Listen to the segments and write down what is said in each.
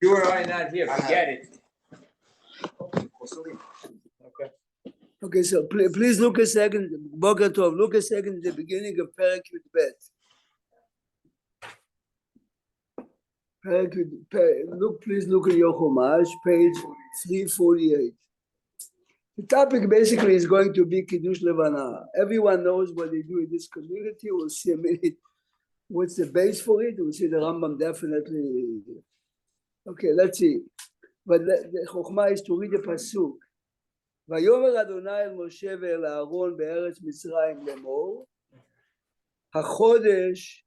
You or I not here, forget it. Okay. Okay, so please look a second, Boker Tov, look a second at the beginning of Perashat Bet. Please look at your Chumash, page 348. The topic basically is going to be Kiddush Levana. Everyone knows what they do in this community. We'll see a minute what's the base for it. We'll see the Rambam definitely. Okay, let's see. But the Chokhmah is to read the Pasuk. ויאמר אדוני אל משה ואל אהרון בארץ מצרים לאמור, החודש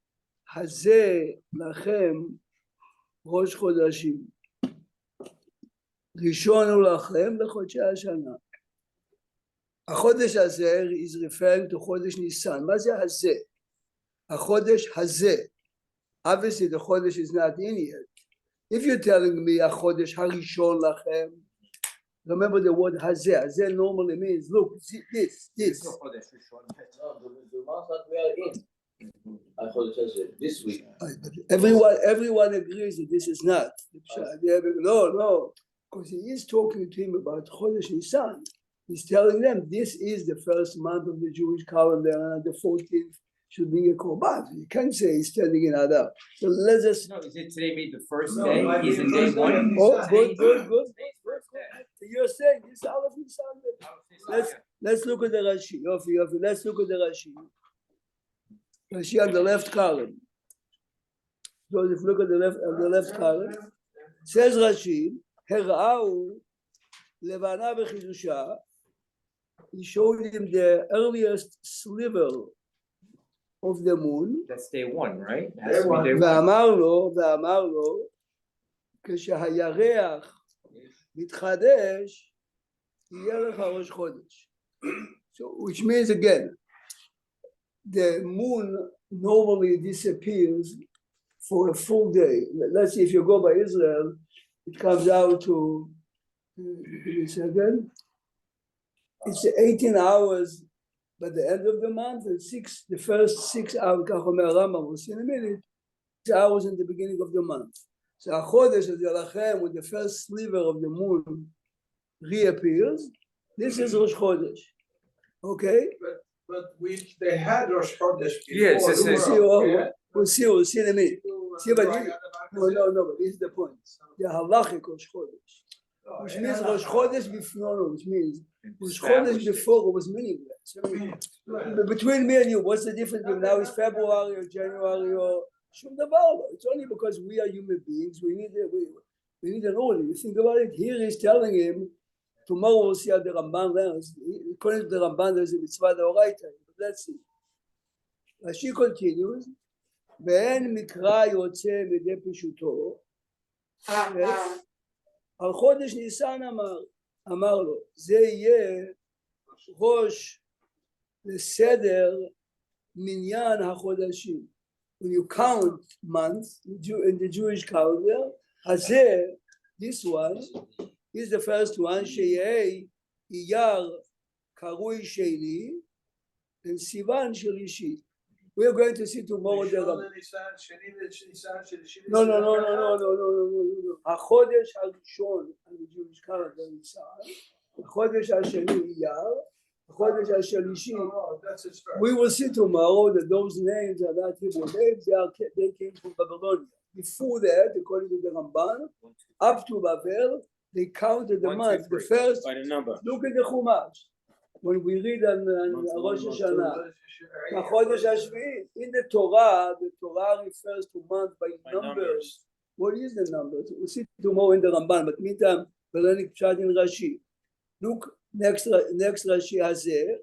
הזה לכם ראש חודשים, ראשון הוא לכם לחודשי השנה. החודש הזה is referring to חודש ניסן. מה זה הזה? החודש הזה. Obviously the חודש is not in yet. If you're telling me החודש הראשון לכם, remember the word hazeh. Hazeh normally means, look, this. The month that we are in. This week. Everyone agrees that this is not. No. Because he is talking to him about Chodesh Nisan. He's telling them this is the first month of the Jewish calendar, and the 14th should be a korban. You can't say he's standing in Adar. So let's just. No, is it today made the first day? He's in day one. Oh, good. You're saying this Aleph Nisan. Let's look at the Rashi. Yofi. Let's look at the Rashi. Rashi on the left column. So if you look at the left column, says Rashi, Hera'u Levana b'chidusha. He showed him the earliest sliver of the moon. That's day one, right? ואמר לו, כשהירח מתחדש, יהיה לך ראש חודש. So, which means again, the moon normally disappears for a full day. Let's see, if you go by Israel, it comes out to, give me a second, it's 18 hours by the end of the month, and the first 6 hours, we'll see in a minute, 6 hours in the beginning of the month. So HaChodesh Yalachem, when the first sliver of the moon reappears, this is Rosh Chodesh. Okay? But they had Rosh Chodesh before. Yes, we'll see in a minute. See, but but this is the point. The halachic Rosh Chodesh. Which means Rosh Chodesh before, which means Rosh Chodesh before was meaningless. Between me and you, what's the difference if now it's February or January or Shum Davar? It's only because we are human beings. We need an order. You think about it. Here he's telling him, tomorrow we'll see how the Ramban learns. According to the Ramban, there's a mitzvah d'oraita. But let's see. Rashi continues, ואין מקרא יוצא מידי פשוטו. על חודש ניסן אמר לו, זה יהיה ראש לסדר מניין החודשים. When you count months in the Jewish calendar, הזה, this one, is the first one, שיהיה אייר קרוי שני, and סיוון שלישי. We are going to see tomorrow the Rambam. No. החודש הראשון על the Jewish calendar ניסן, החודש השני אייר, החודש השלישי. We will see tomorrow that those names are not Hebrew names, they came from Babylonia. Before that, according to the Ramban, up to Babel, they counted the months. The first, by the number. Look at the Chumash. When we read on Rosh Hashanah, in the Torah refers to month by numbers. What is the numbers? We'll see tomorrow in the Ramban, but meantime, we're learning Pshat in Rashi. Look, next Rashi הזה,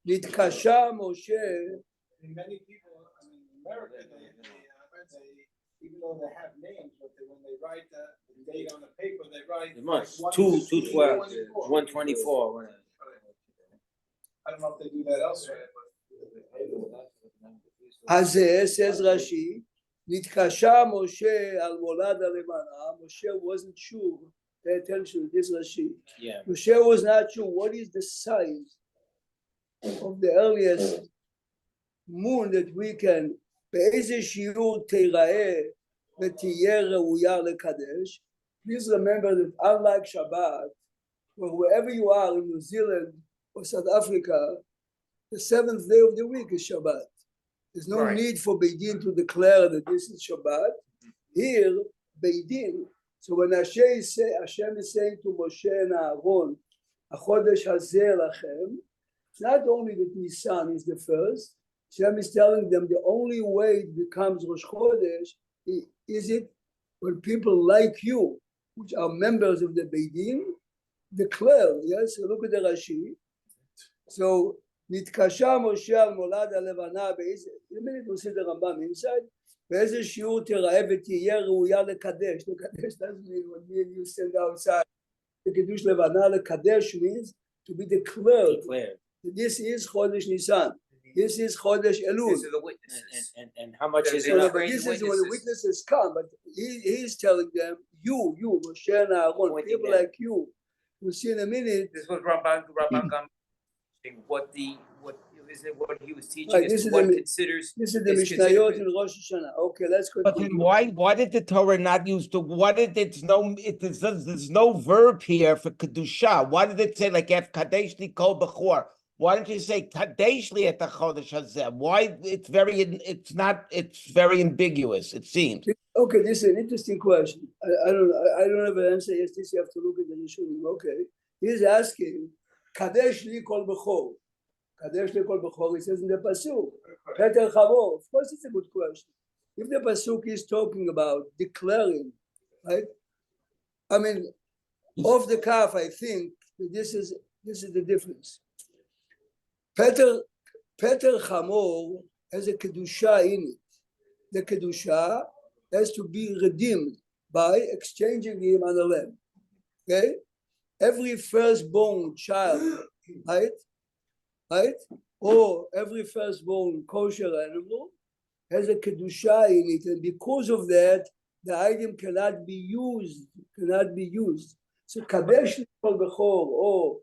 נתקשה משה. Many people in America, even though they have names, but when they write the date on the paper, they write The months, 2/12, 1/24. I don't know if they do that elsewhere. הזה, says Rashi, נתקשה משה על מולד הלבנה. Moshe wasn't sure. Pay attention to this Rashi. Yeah. Moshe was not sure what is the size of the earliest moon that we can, באיזה שיעור תיראה ותהיה ראויה לקדש. Please remember that unlike Shabbat, well, wherever you are in New Zealand or South Africa, the seventh day of the week is Shabbat. There's no Right. need for Beidin to declare that this is Shabbat. Here, Beidin. So when Hashem is saying to Moshe and Aaron, "Achodesh hazeh lachem," it's not only that Nisan is the first. Hashem is telling them the only way it becomes Rosh Chodesh is it when people like you, which are members of the Beidin, declare. Yes, so look at the Rashi. So נתקשה משה על מולד הלבנה באיזה, למי נושא את הרמב"ם inside, באיזה שיעור תראה ותהיה ראויה לקדש. לקדש doesn't mean when me and you stand outside. לקידוש לבנה לקדש means to be declared. This is חודש ניסן. This is חודש אלול. This is the witnesses. And how much is it? So, but this is when the witnesses come, but he's telling them, you, Moshe and Aaron, people like you, we'll see in a minute. This was Rabban what he was teaching Right, is this to is what the- considers. This is the is Mishnayot considered- in Rosh Hashanah. Okay, let's But then continue. why did the Torah not use the, why did it, there's no verb here for Kedusha? Why did it say like, Ef Kadesh li kol b'chor? Why don't you say Kadesh li et ha-chodesh hazeh? Why, it's very ambiguous, it seems. Okay, this is an interesting question. I don't have an answer. Yes, this you have to look at the Rishonim. Okay, he's asking, Kadesh li kol b'chor. Kadesh li kol b'chor, it says in the Pasuk. Peter Chavo. Of course, it's a good question. If the Pasuk is talking about declaring, right? I mean, off the cuff, I think that this is the difference. Peter Chamor has a kedusha in it. The kedusha has to be redeemed by exchanging him on a lamb. Okay, every firstborn child, right, or every firstborn kosher animal has a kedusha in it, and because of that, the item cannot be used. So kadesh kol bechor or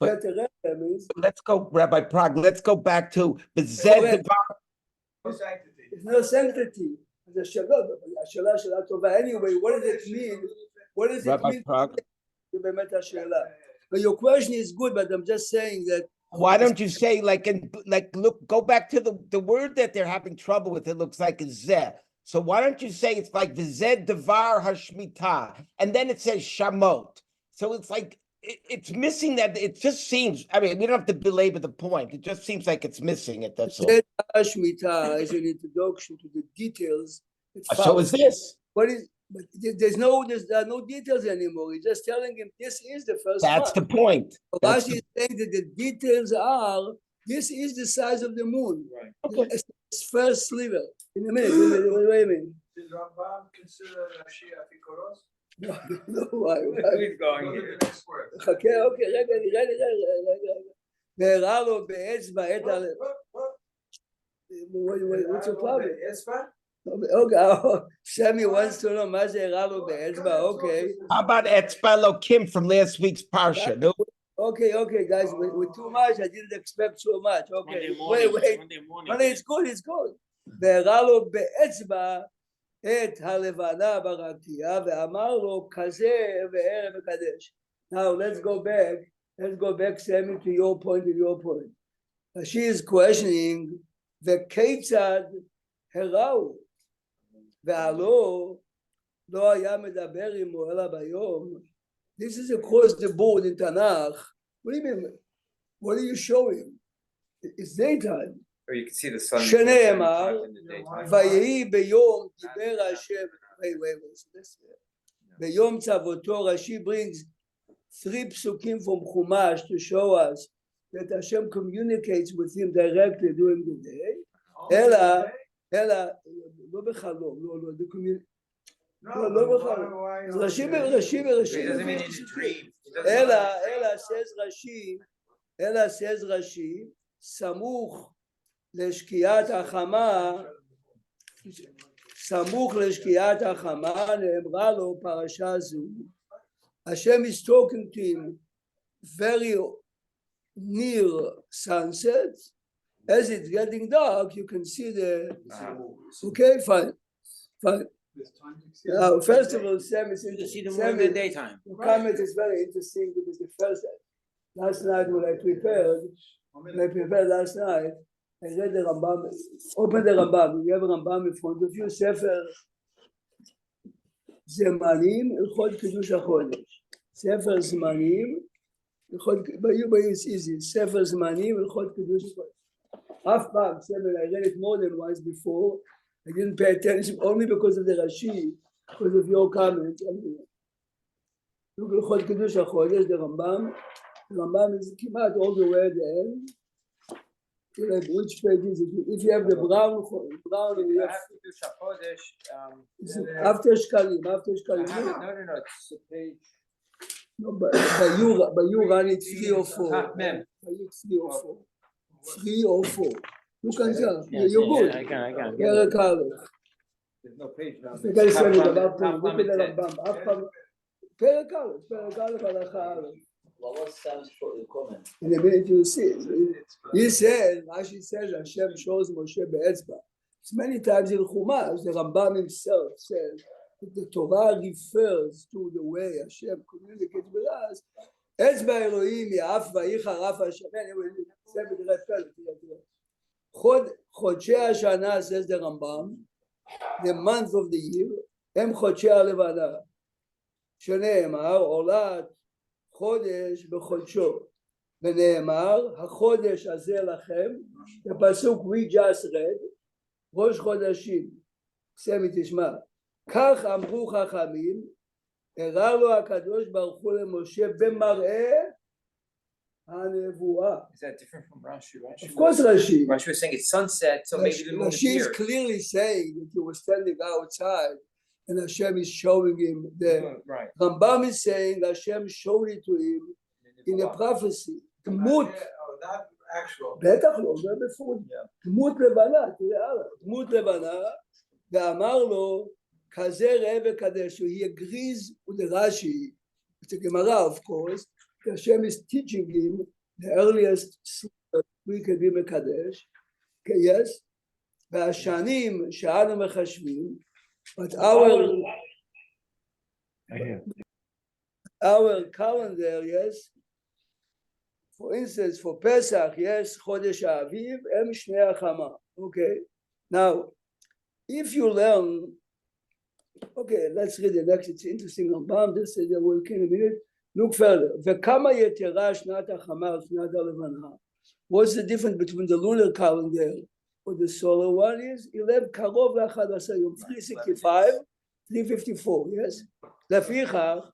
But- Peter means Let's go, Rabbi Prague, let's go back to the Go Zed ahead. Devar. it's no sanctity. The Shalah Tova. Anyway, what does it mean? What does it Rabbi mean? Prague, But your question is good, but I'm just saying that. why don't you say look, go back to the word that they're having trouble with, it looks like is Zeh. So why don't you say it's like the Zed Devar Hashmita, and then it says Shamot. So it's like, it's missing that, it just seems, I mean, we don't have to belabor the point. It just seems like it's missing it, that's all. Shemitah is an introduction to the details. So is this. What is? But there are no details anymore. He's just telling him this is the first That's the month. point. That's Rashi is saying that the details are this is the size of the moon. Right. Okay. It's first sliver. In a minute, wait a minute. Did Rambam consider Rashi Afikoros? No, why? Who's going Go to here? the next word. חכה, אוקיי, רגע. והראה לו באצבע את ה... What's your problem? Okay, Sammy wants to know מה זה הראה לו באצבע, okay. How about Etzbalo Kim from last week's Parsha? No, Okay, guys, with too much, I didn't expect so much. Okay, wait. Monday morning. Monday, it's good. והראה לו באצבע את הלבנה ברקיע, ואמר לו כזה וערב וקדש. Now let's go back, Sammy, to your point. She is questioning וכיצד הראו, והלא לא היה מדבר עמו אלא ביום. This is across the board in Tanakh. What do you mean? What are you showing? It's daytime. Or you can see the sun. שנאמר, in the daytime. ויהי ביום דיבר השם, ביום צוותו, Rashi brings 3 psukim from Chumash to show us that Hashem communicates with him directly during the day. אלא, לא בחלום, לא, לא בחלום. Rashi, It doesn't mean in a dream. It doesn't mean- אלא says Rashi, סמוך לשקיעת החמה, נאמרה לו פרשה זו. Hashem is talking to him very near sunset. As it's getting dark, you can see the. Okay, fine. First of all, Sam is You can see the Sam moon in the is- daytime. the comment is very interesting because the first last night when I prepared last night, I read the Rambam. Open the Rambam. You have a Rambam in front of you. Sefer Zemanim, Ilchot Kiddush HaChodesh. Sefer Zemanim, it's easy. Sefer Zemanim, Ilchot Kiddush HaChodesh. Half part, seven. I read it more than once before. I didn't pay attention only because of the Rashi, because of your comment. Look at Ilchot Kiddush HaChodesh, the Rambam. The Rambam is kimat all the way at the end. Like which page is it? If you have the brown, you have after Shkalim. No, it's a page. No, but you run it 3 or 4. Mem. By you 3 or 4. 3 or 4. Look at that. You're good. I can. Very calm. There's no page now. Look at the Rambam. Very calm. What was Sam's comment? In a minute you see. He says, Rashi says, Hashem shows Moshe be'etzba. It's many times in Chumash, the Rambam himself says that the Torah refers to the way Hashem communicates with us. Etzba Elohim ya'af vayicha raf Hashem. Chodshei Hashana, says the Rambam, the month of the year, הם חודשי הלבנה. שנאמר, עולת חודש בחודשו, ונאמר, החודש הזה לכם, the pasuk we just read, ראש חודשים, סמי תשמע, כך אמרו חכמים, הראה לו הקדוש ברוך הוא למשה במראה הנבואה. Is that different from Rashi? Of course Rashi. Rashi was saying it's sunset, so maybe the moon is Rashi is here. clearly saying that he was standing outside and Hashem is showing him the Right. Rambam is saying Hashem showed it to him in a prophecy. דמות, not actual. בטח לא, זה בפרוט. דמות לבנה, תראה הלאה, דמות לבנה, ואמר לו, כזה ראה וקדש, he agrees with the Rashi, it's a Gemara of course, Hashem is teaching him the earliest we can be מקדש, yes, והשנים שאנו מחשבים, but our calendar, yes, for instance, for Pesach, yes, Chodesh Aviv, Em Shnei Achama. Okay. Now, if you learn, okay, let's read the next. It's interesting. Rambam, this is the we'll in a minute. Look further. V'kama yetera shnat hachama shnat halevana. What's the difference between the lunar calendar or the solar one? Is 11 karov l'achad asar yom 365, 354. Yes. לפיכך,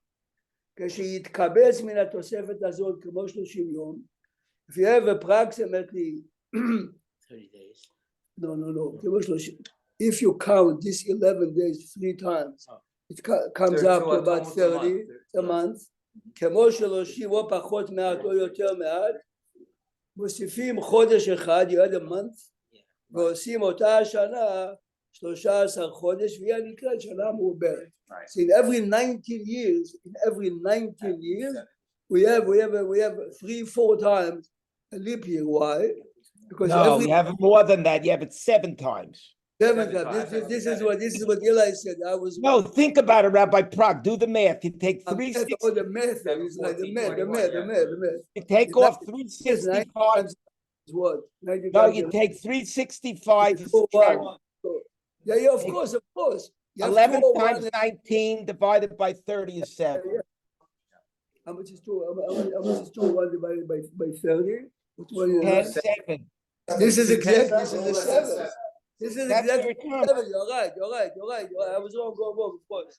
כשיתקבץ מן התוספת הזאת כמו 30 יום, if you have approximately 30 days. no, כמו 30, if you count this 11 days 3 times, it comes up to about 30 a month, כמו 30 או פחות מעט או יותר מעט, מוסיפים חודש אחד, you had a month, ועושים אותה השנה 13 חודש, והיא נקראת שנה מעוברת. So in every 19 years, we have 3-4 times a leap year. Why? Because no, you have more than that. You have it 7 times. 7 times. This is what Eli said. I was No, think about it, Rabbi Prague. Do the math. You take 360. Oh, the math. It's like the math. You take off 365. 365. What? No, you take 365. Yeah, of course. 11 times 19 divided by 30 is 7. How much is 2 divided by 30? 7. This is exact. This is the 7. This is That's exactly your term. 7. You're right. I was wrong. Go. Of course.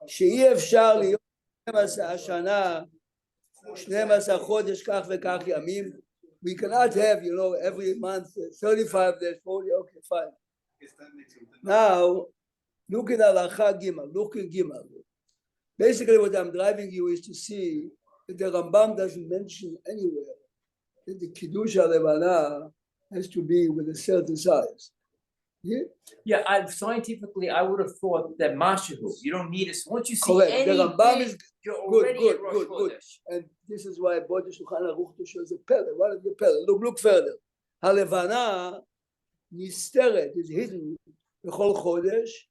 שאי אפשר להיות 12 השנה, 12 חודש כך וכך ימים. We cannot have, every month 35 days, 40. Okay, fine. Now, look at Halacha Gimel. Look at Gimel. Basically, what I'm driving you is to see that the Rambam doesn't mention anywhere that the Kiddush HaLevana has to be with a certain size. Yeah, scientifically, I would have thought that Mashahu, you don't need it. Once you see Correct. any The Rambam big, is you're already at Rosh good. Chodesh. And this is why I bought the Shulchan Aruch to show the Pele. What is the Pele? Look further. HaLevana Nisteret is hidden בכל חודש,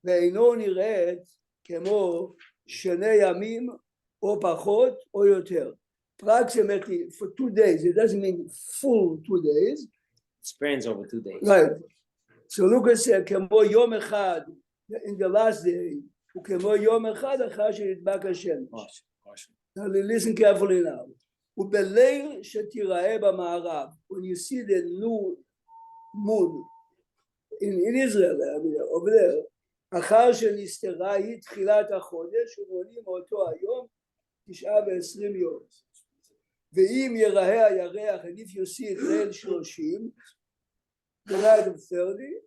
ואינו נראית כמו שני ימים או פחות או יותר. Approximately for 2 days, it doesn't mean full 2 days. Spans over 2 days. Right. So Lucas said, כמו יום אחד in the last day, וכמו יום אחד אחר שנדבק השמש. Now listen carefully now. ובליל שתיראה במערב, when you see the new moon in Israel, I mean, over there, אחר שנסתרה היא תחילת החודש, ומונים אותו היום 29 יום. ואם יראה הירח, and if you see it ליל 30, the night of 30,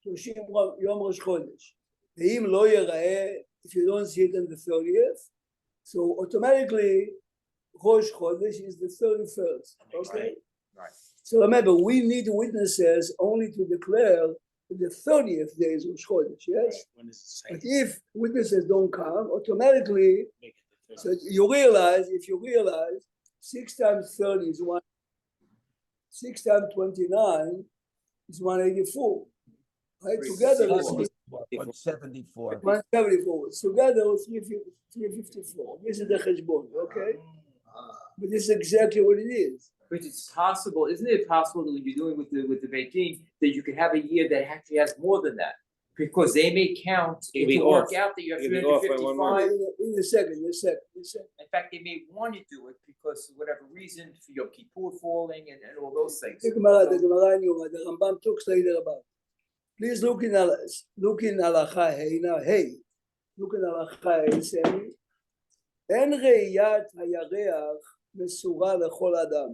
30 יום ראש חודש. ואם לא יראה, if you don't see it on the 30th, so automatically ראש חודש is the 31st. Okay? Right. So remember, we need witnesses only to declare the 30th day is Rosh Chodesh, yes? When is it But if witnesses don't come, automatically, so if you realize 6 times 30 is 1, 6 times 29 is 184. Right? Together it's 174. 174. Together it's 354. This is the cheshbon, okay? But this is exactly what it is. But it's possible, isn't it possible that when you're doing with the Beit Din, that you could have a year that actually has more than that? Because they may count It could be to work off. out that you have It could be off by 1 month. 355. In a second. In fact, they may want to do it because for whatever reason, for Yom Kippur falling and all those things. The Gemara in Yoma, the Rambam talks later about it. Please look in Halacha Hey now. Hey, look in Halacha Hey saying, En reiyat hayareach mesura lechol adam.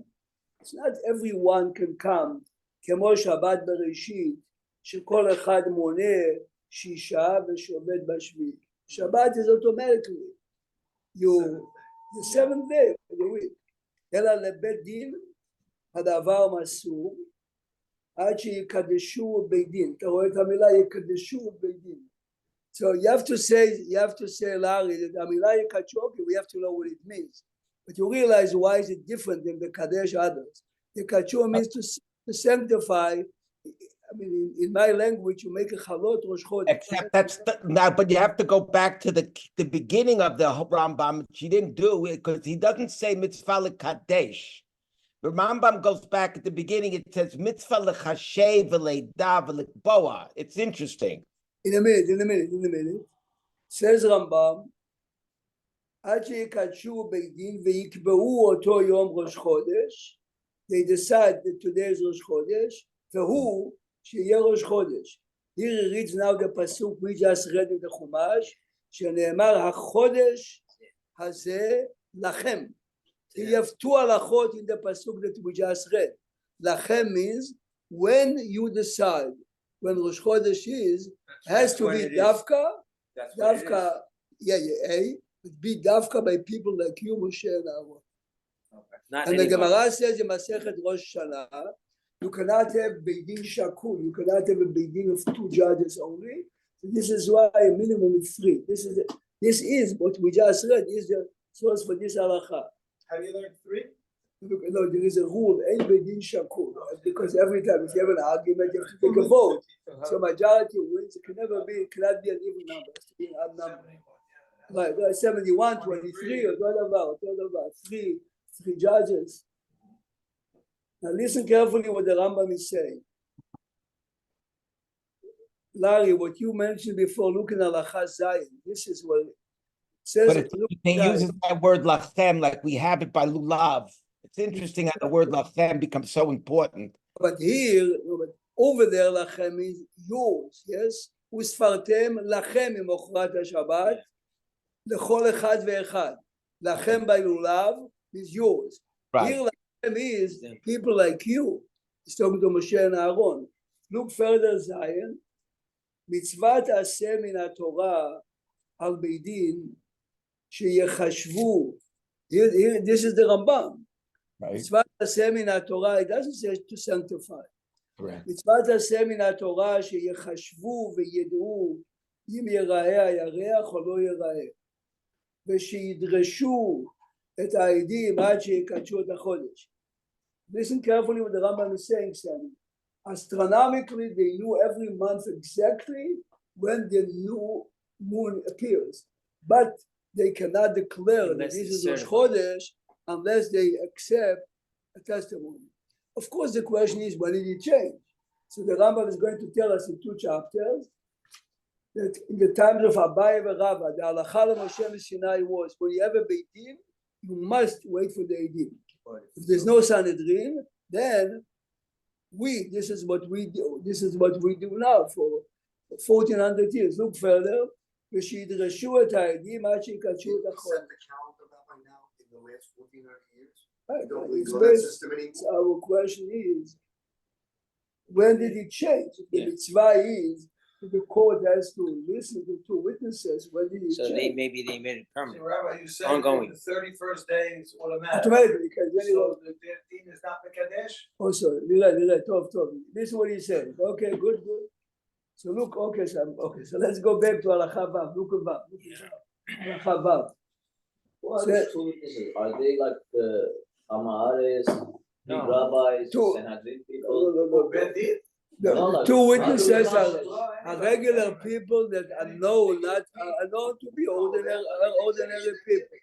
It's not everyone can come כמו שבת בראשית, שכל אחד מונה 6 ושעובד בשביעי. שבת is automatically. The 7th day of the week. אלא לבית דין הדבר מסור, עד שיקדשו בית דין. אתה רואה את המילה יקדשו בית דין. So you have to say, Larry, that Amila Yekachok, we have to know what it means. But you realize why is it different than the Kadesh others. The Kachur means to sanctify. I mean, in my language, you make a Chalot Rosh Chodesh. Except now, but you have to go back to the beginning of the Rambam, which he didn't do it because he doesn't say mitzvah l'kadesh. The Rambam goes back at the beginning. It says mitzvah l'chashev v'leidav v'likboa. It's interesting. In a minute. Says Rambam, עד שיקדשו בית דין ויקבעו אותו יום ראש חודש, they decide that today is ראש חודש, והוא שיהיה ראש חודש. Here he reads now the pasuk we just read in the Chumash, שנאמר החודש הזה לכם. You have 2 halachot in the pasuk that we just read. לכם means when you decide, when Rosh Chodesh is, has to be dafka, but be dafka by people like you, Moshe and Aaron. Okay. And the Gemara says in Masechet Rosh Hashanah, you cannot have Beit Din Shakul, you cannot have a Beit Din of 2 judges only. So this is why a minimum is 3. This is what we just read, is the source for this halakha. Have you learned 3? No, there is a rule, ain't Beit Din Shakul, because every time if you have an argument, you have to take a vote. So majority wins. It cannot be an even number. It has to be an odd number. Right, 71, 23, or whatever, 3 judges. Now listen carefully what the Rambam is saying. Larry, what you mentioned before, looking at Halacha Zayin, this is what it says. But he uses that word lachem like we have it by lulav. It's interesting how the word lachem becomes so important. But here, over there, lachem is yours, yes? וספרתם לכם ממוחרת השבת, לכל אחד ואחד. לכם by lulav is yours. Right. Here, lachem is people like you. It's talking to Moshe and Aaron. Look further, Zion. מצוות עשה מן התורה על בית דין שיחשבו. This is the Rambam. Right. מצוות עשה מן התורה, it doesn't say to sanctify. Correct. מצוות עשה מן התורה שיחשבו וידעו אם ייראה הירח או לא ייראה. ושידרשו את העדים עד שיקדשו את החודש. Listen carefully what the Rambam is saying, Sammy. Astronomically, they knew every month exactly when the new moon appears, but they cannot declare that Unless this it's is Rosh certified. Chodesh unless they accept a testimony. Of course, the question is, when did it change? So the Rambam is going to tell us in 2 chapters that in the times of Abaye and Rava, the halacha Moshe Sinai was, when you have a Beit Din, you must wait for the Eidim. If there's no Sanhedrin, then this is what we do. This is what we do now for 1400 years. Look further. ושידרשו את העדים עד שיקדשו את החול. Set the calendar that by now in the last 1400 years. Right, You don't believe it's in that based- system anymore. So our question is, when did it change? If the Yeah. mitzvah is that the court has to listen to 2 witnesses, when did it So change? maybe they made it So permanent. Rabbi, you said Ongoing. the 31st day is automatic. Automatically, because then So the din is not Mekadesh? also, נראה, טוב. This is what he said. Okay, good. So look, so let's go back to הלכה ו', look at ו'. הלכה ו'. What So- are these 2 witnesses? Are they like the Amahares, big No. rabbis, Two. Sanhedrin people? No. Ben din? The No, like- 2 witnesses Like- are regular people that are known to be ordinary people.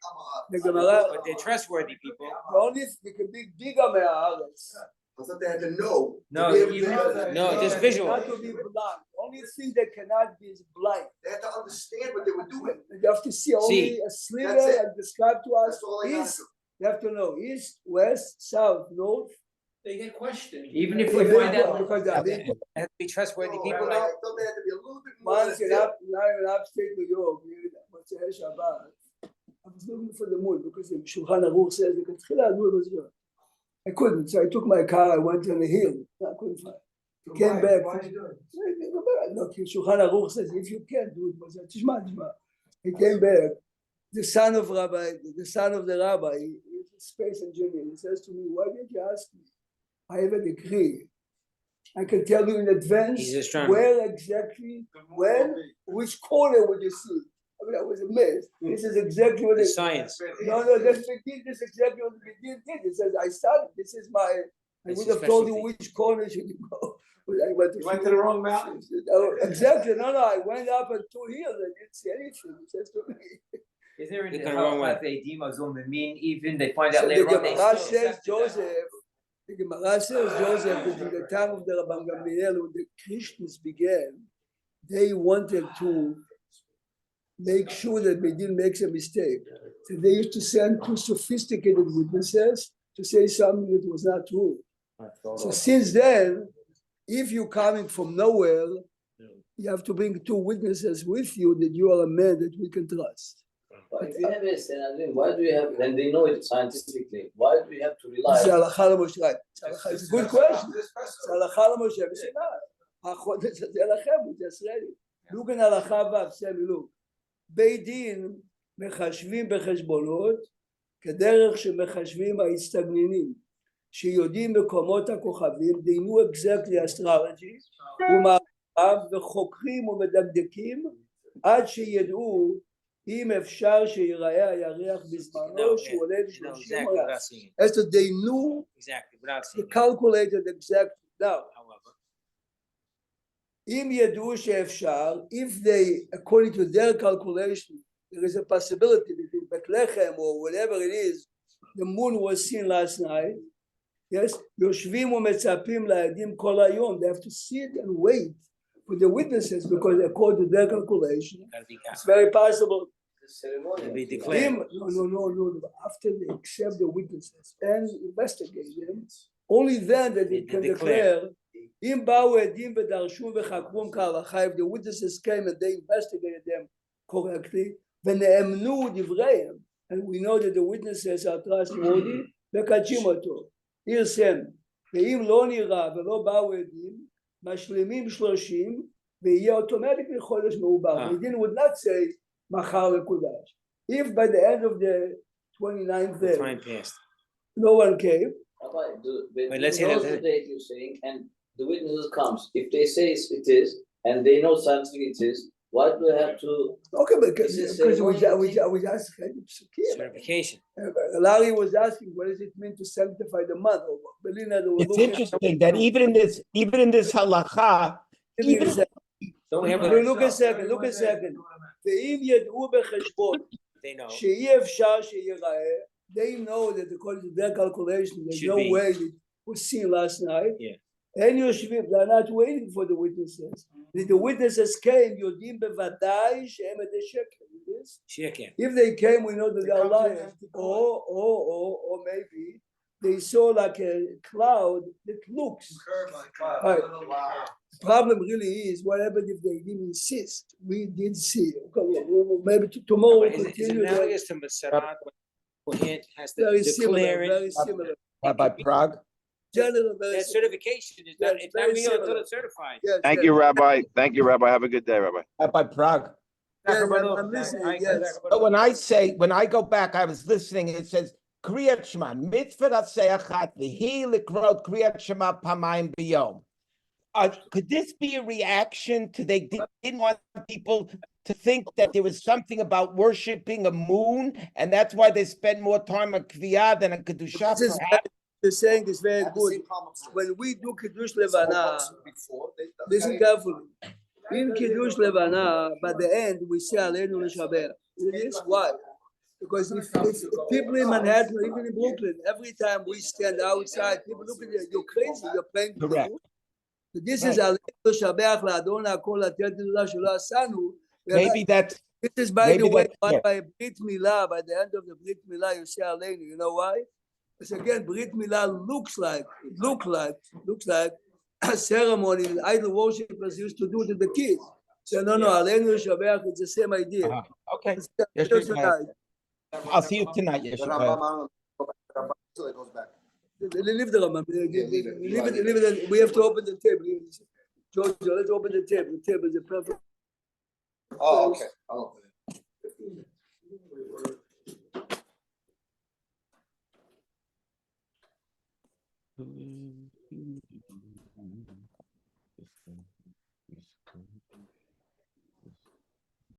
The Gemara, But they're trustworthy people. only they can be bigger מהארץ. I thought they had to know. No, to be able even- to- no, just Not visual. to be blind. Only thing that cannot be is blind. They had to understand what they were doing. You have to see only a sliver That's it. and describe to us That's all I got east. to do. You have to know east, west, south, north. They get questioned. Even if we Because find out, because they they- have to be trustworthy No, people I now. thought they had to be a little bit more. once than in upstate New York, מוצאי שבת, I was looking for the moon because the Shulchan Aruch says they could tell I I couldn't, so I took my car, I went on the hill, I couldn't find. Came back. Why did you do it? Look, Shulchan Aruch says if you can't do it, תשמע. He came back. The son of the rabbi, he's a space engineer. He says to me, "Why didn't you ask me? I have a degree. I can tell you in advance He's an astronomer. where exactly, when, which corner would you see." I mean, I was amazed. This is exactly what The it. science. No, this is exactly what the did. It says I started. This is my. I This would is have told you specialty. which corner should you go. I went You went to the wrong mountain. Oh, exactly. No. I went up on 2 hills. I didn't see anything. He says to me. Is there You're a going wrong way? Even they find out So the later on they Gemara still says accepted that. Joseph. The Gemara says Joseph that in the time of the Rabban Gamliel, when the Christians began, they wanted to make sure that they didn't make a mistake. So they used to send 2 sophisticated witnesses to say something that was not true. So since then, if you're coming from nowhere, you have to bring 2 witnesses with you that you are a man that we can trust. But if you have a Sanhedrin, why do you have, and they know it scientifically, why do we have to rely? It's הלכה למשה, right? It's a good question. This It's festival. הלכה למשה בסיני. החודש הזה לכם, הוא ישראלי. Look in הלכה ו', סמי, look. בית דין מחשבים בחשבונות כדרך שמחשבים ההסתגננים, שיודעים מקומות הכוכבים, they know exactly astrology, ומערב וחוקרים ומדקדקים, עד שידעו אם אפשר שיראה הירח בזמנו שהוא עולה You know 30 exactly without ריח. seeing it. As to they knew, Exactly without they seeing it. calculated exactly. Now, However, אם ידעו שאפשר, if they, according to their calculation, there is a possibility that in Bethlehem or whatever it is, the moon was seen last night, yes, יושבים ומצפים לעדים כל היום, they have to sit and wait for the witnesses because according to their calculation, gotta be it's careful. very possible. The ceremony. To be declared. No. After they accept the witnesses and investigate them, only then that they They can declare. declare. אם באו עדים ודרשו וחקרום כהלכה, if the witnesses came and they investigated them correctly, ונאמנו דבריהם, and we know that the witnesses are trustworthy, מקדשים אותו. ירסם, ואם לא נראה ולא באו עדים, משלימים 30, ויהיה אוטומטית חודש מעובר. The din would not say מחר לקודש. If by the end of the 29th The day, time passed. no one came, Rabbi, Wait, let's he hear knows that. the date you're saying, and the witnesses comes. If they say it is, and they know scientifically it is, Why do I have to? Okay, because This is we ceremonial was asking psukim. Certification. Larry was asking, what does it mean to sanctify the mud? Belina, they were It's looking- interesting that even in this halacha, Give me a even second. Don't we have Look a second, look a second. ואם ידעו בחשבון they know. שאי אפשר שיראה, they know that according to their calculation, there's Should no be. way it was seen last night. Yeah. And יושבים, they're not waiting for the witnesses. If the witnesses came, יודעים בוודאי שהם עדי שקר. Yes? Shekin. If they came, we know that They they're come to lying. them to Or maybe they saw like a cloud that looks. Curve like cloud. Right. Wow. The problem really is what happened if they didn't insist. We did see. Okay, maybe tomorrow we'll Is it continue. that. analogous to Maserat when Kohen has to Very similar, declare it? very similar. Rabbi Prague. General, very That similar. certification is not, Yes, it's not very real until similar. it's certified. Yes, Thank yes. you, Rabbi. Thank you, Rabbi. Have a good day, Rabbi. Rabbi Prague. Yes, I'm listening, yes. But when I go back, I was listening, it says, Kriyat Shema, mitzvah achat, v'hi likrot Kriyat Shema pamayim b'yom. Could this be a reaction to they didn't want people to think that there was something about worshiping a moon, and that's why they spend more time on Kviyah than on Kedusha? This is perhaps? the saying is very Had the good. same problem upstairs. When we do Kiddush This whole Levana, box before, they- listen carefully. In Kiddush Levana, by the end, we say Aleinu L'Shaber. This why? Because if people in Manhattan, or even in Brooklyn, every time we stand outside, people look at you, you're crazy, you're playing with the Correct. moon. So this is Aleinu L'Shaber, L'Adon L'Akol L'Atet L'Lah Shelo Asanu. Maybe that's, This is, by maybe the way, that's why it. by Brit Milah, by the end of the Brit Milah, you say Aleinu. You know why? Because again, Brit Milah looks like a ceremony that idol worshippers used to do to the kids. So no, Aleinu Shabeach, it's the same idea. okay. It's Yes, just yes, tonight. I'll see you tonight, The Yeshua. Rambam, till it goes back. Leave the Rambam. Leave it. We have to open the table. George, let's open the table. The table is a perfect. Oh, okay. I'll open it.